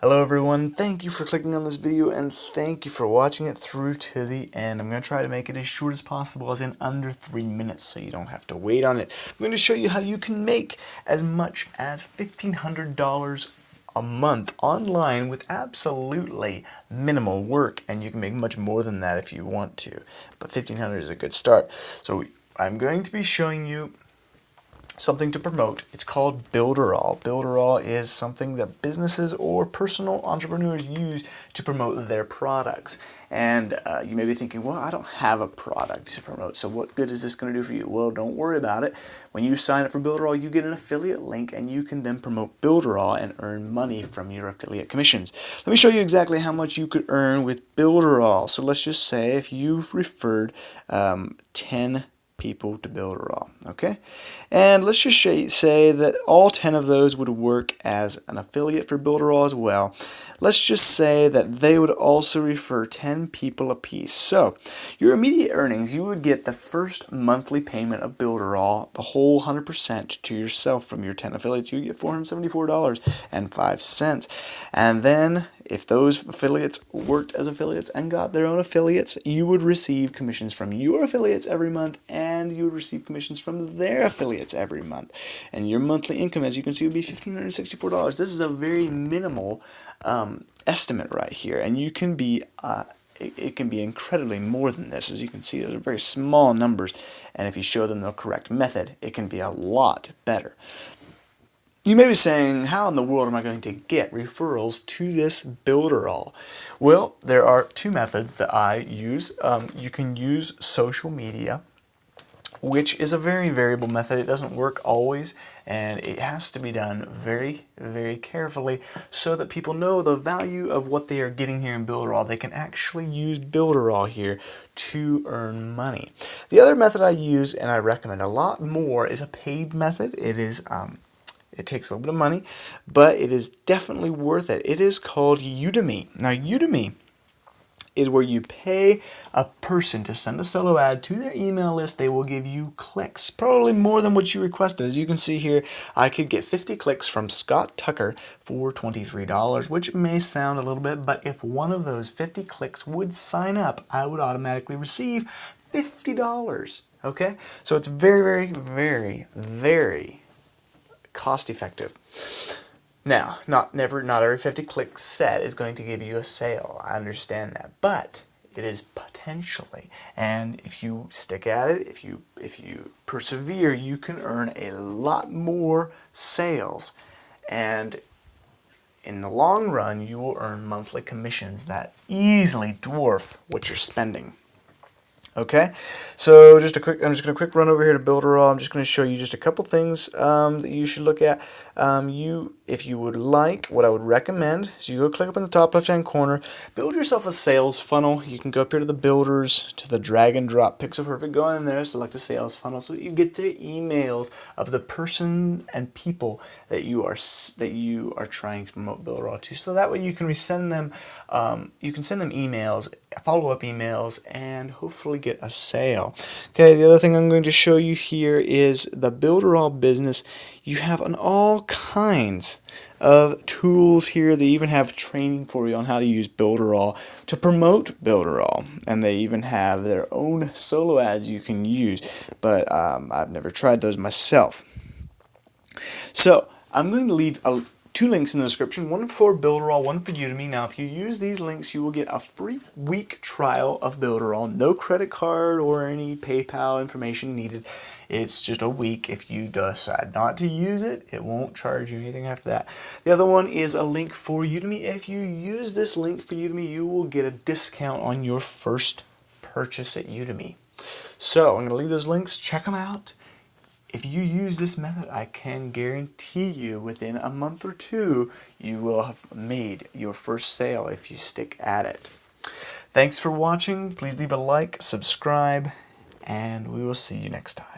Hello everyone, thank you for clicking on this video and thank you for watching it through to the end. I'm going to try to make it as short as possible, as in under 3 minutes, so you don't have to wait on it. I'm going to show you how you can make as much as $1,500 a month online with absolutely minimal work, and you can make much more than that if you want to, but 1,500 is a good start. So I'm going to be showing you something to promote. It's called Builderall. Builderall is something that businesses or personal entrepreneurs use to promote their products. And you may be thinking, well, I don't have a product to promote, so what good is this going to do for you? Well, don't worry about it. When you sign up for Builderall, you get an affiliate link, and you can then promote Builderall and earn money from your affiliate commissions. Let me show you exactly how much you could earn with Builderall. So let's just say if you've referred 10 people to Builderall, okay? And let's just say that all 10 of those would work as an affiliate for Builderall as well. Let's just say that they would also refer 10 people apiece. So your immediate earnings, you would get the first monthly payment of Builderall, the whole 100% to yourself from your 10 affiliates. You get $474.05. And then if those affiliates worked as affiliates and got their own affiliates, you would receive commissions from your affiliates every month, and you would receive commissions from their affiliates every month. And your monthly income, as you can see, would be $1,564. This is a very minimal estimate right here, and you can be it can be incredibly more than this. As you can see, those are very small numbers, and if you show them the correct method, it can be a lot better. You may be saying, how in the world am I going to get referrals to this Builderall? Well, there are two methods that I use. You can use social media, which is a very variable method. It doesn't work always, and it has to be done very, very carefully so that people know the value of what they are getting here in Builderall. They can actually use Builderall here to earn money. The other method I use, and I recommend a lot more, is a paid method. It takes a little bit of money, but it is definitely worth it. It is called Udemy. Now, Udemy is where you pay a person to send a solo ad to their email list. They will give you clicks, probably more than what you requested. As you can see here, I could get 50 clicks from Scott Tucker for $23, which may sound a little bit, but if one of those 50 clicks would sign up, I would automatically receive $50. Okay? So it's very, very, very, very cost effective. Now, not every 50 click set is going to give you a sale. I understand that, but it is potentially, and if you stick at it, if you persevere, you can earn a lot more sales, and in the long run, you will earn monthly commissions that easily dwarf what you're spending. Okay, so I'm just going to quick run over here to Builderall. I'm just going to show you just a couple things that you should look at. If you would like, what I would recommend is you go click up in the top left-hand corner, build yourself a sales funnel. You can go up here to the builders, to the drag and drop Pixel Perfect, go in there, select a sales funnel so that you get the emails of the person and people that you are trying to promote Builderall to. So that way you can send them emails, follow-up emails, and hopefully get a sale. Okay, the other thing I'm going to show you here is the Builderall business. You have all kinds of tools here. They even have training for you on how to use Builderall to promote Builderall, and they even have their own solo ads you can use, but I've never tried those myself. So I'm going to leave two links in the description, one for Builderall, one for Udemy. Now, if you use these links, you will get a free week trial of Builderall. No credit card or any PayPal information needed. It's just a week. If you decide not to use it, it won't charge you anything after that. The other one is a link for Udemy. If you use this link for Udemy, you will get a discount on your first purchase at Udemy. So I'm going to leave those links. Check them out. If you use this method, I can guarantee you within a month or two, you will have made your first sale if you stick at it. Thanks for watching. Please leave a like, subscribe, and we will see you next time.